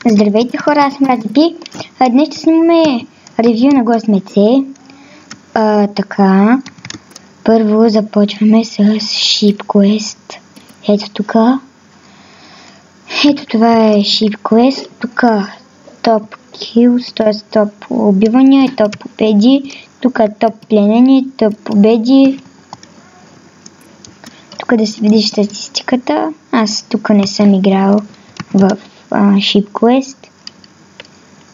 Здравейте хора, аз съм Радипи. Днес ще снимаме ревю на Гостмеце. Така, първо започваме с Sheep Quest. Ето тук. Ето това е Sheep Quest. Тук топ kills, т.е. топ убивания и топ победи. Тук топ пленени, топ победи. Тук да се види статистиката. Аз тук не съм играл в Sheep Quest.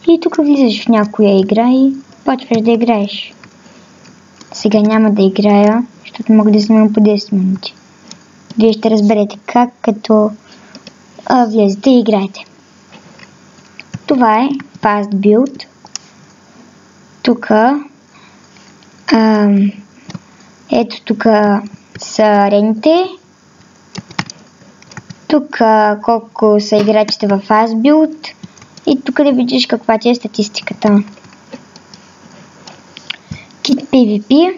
И тук влизаш в някоя игра и почваш да играеш. Сега няма да играя, защото мога да снимам по 10 минути. Вие ще разберете как, като влезете и играете. Това е Fast Build. Тук ето тук са арените. Тук колко са играчите в Fast Build. И тук да видиш каква ти е статистиката. Kit PvP.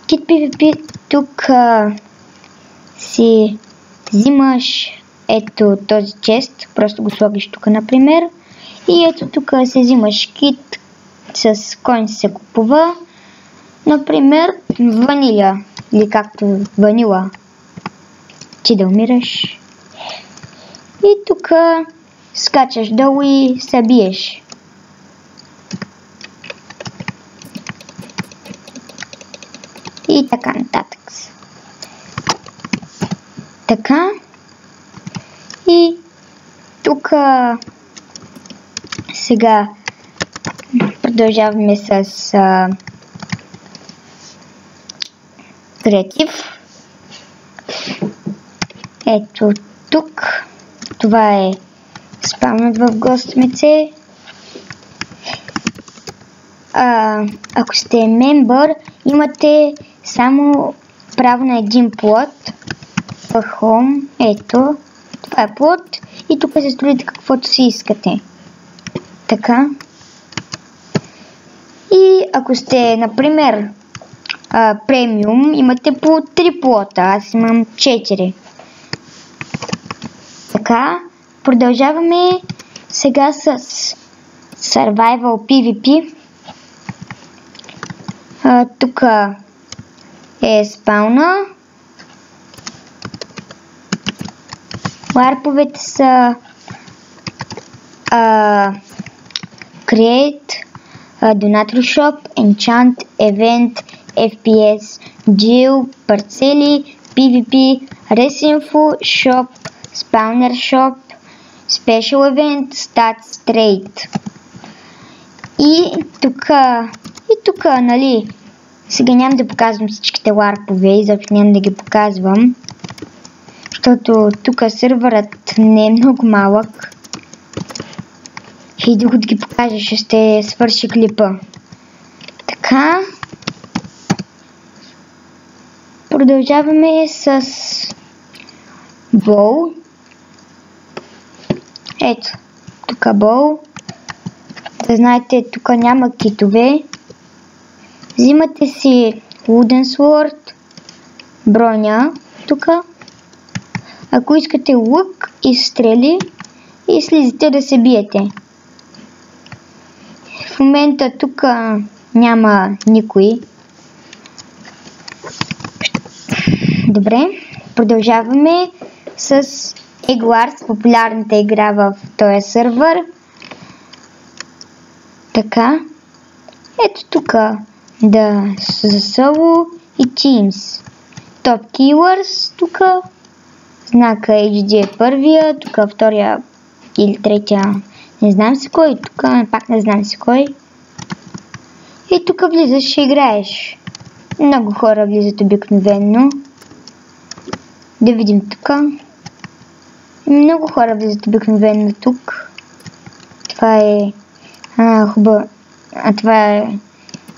Kit PvP тук си взимаш ето този чест. Просто го слагаш тук, например. И ето тук се взимаш кит с който се купува. Например, ваниля. Или както ванила. Ти да умираш. И тук скачаш долу и се биеш. И така нататък. Така. И тук сега продължаваме с креатив. Ето тук. Това е спаунът в Гостмеце. Ако сте мембър, имате само право на един плод. В Home, ето, това е плод. И тук се строите каквото си искате. Така. И ако сте, например, премиум, имате по 3 плота. Аз имам 4. Така. Продължаваме сега с Survival PvP. Тук е спауна. Ларповете са Create, Donator Shop, Enchant, Event, FPS, Deal, Парцели, PvP, Resinfo, Shop, Spawner Shop, Special Event, Stats, Trade. И тук, нали, сега няма да показвам всичките ларпове, изобщо няма да ги показвам, защото тук сървърът не е много малък. И докато ги покажа, ще свърши клипа. Така. Продължаваме с Bow. Ето, тук Bow. Да знаете, тук няма китове. Взимате си Wooden Sword, броня, тук. Ако искате лук и стрели, и слизате да се биете. В момента тук няма никой. Добре, продължаваме с Egg Wars, популярната игра в този сървър. Така. Ето тук за соло и Teams. Top Killers тук. Знака HD е първия, тук втория или третия, не знам си кой, тук пак не знам си кой. И тук влизаш и играеш. Много хора влизат обикновено. Да видим тук. Много хора влизат обикновено тук. Това е това е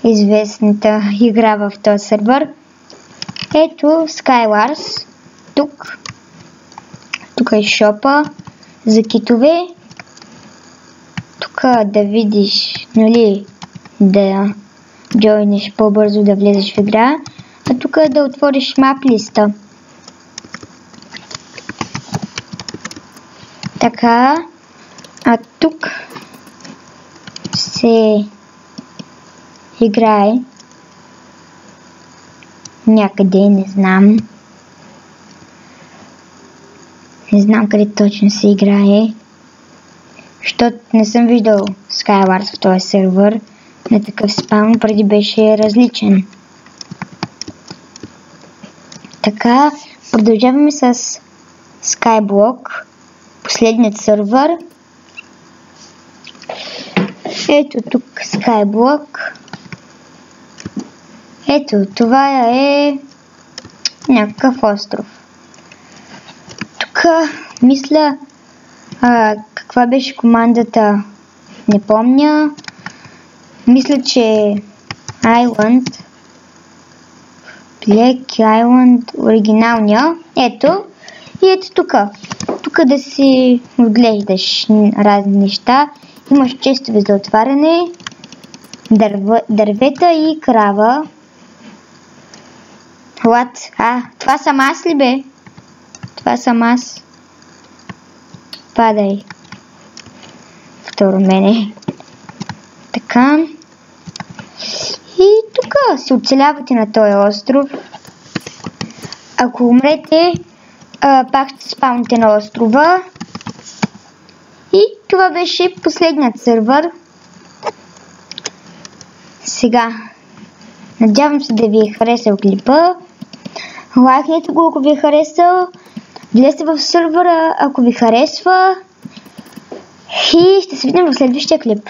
известната игра в този сервер. Ето Skywars. Тук е шопа за китове. Тук да видиш, нали, да джойнеш по-бързо, да влезеш в игра. А тук да отвориш мап листа. Така, А тук се играе някъде, не знам. Не знам къде точно се играе, защото не съм виждал Skywars в този сервер. На такъв спаун преди беше различен. Така, продължаваме с Skyblock, последният сервер. Ето тук Skyblock. Ето, това е някакъв остров. Тук мисля, каква беше командата, не помня. Мисля, че Island, Black Island, оригиналния. Ето, и ето тук. Тук да си отглеждаш разни неща. Имаш честове за отваряне, дървета и крава. Това съм аз ли бе? Това съм аз. Падай. Второ мене. Така. И тук се оцелявате на този остров. Ако умрете, пак ще спавните на острова. И това беше последният сервер. Сега, надявам се да ви е харесал клипа. Лайкнете го, ако ви е харесал. Влезте в сервера, ако ви харесва. И ще се видим в следващия клип.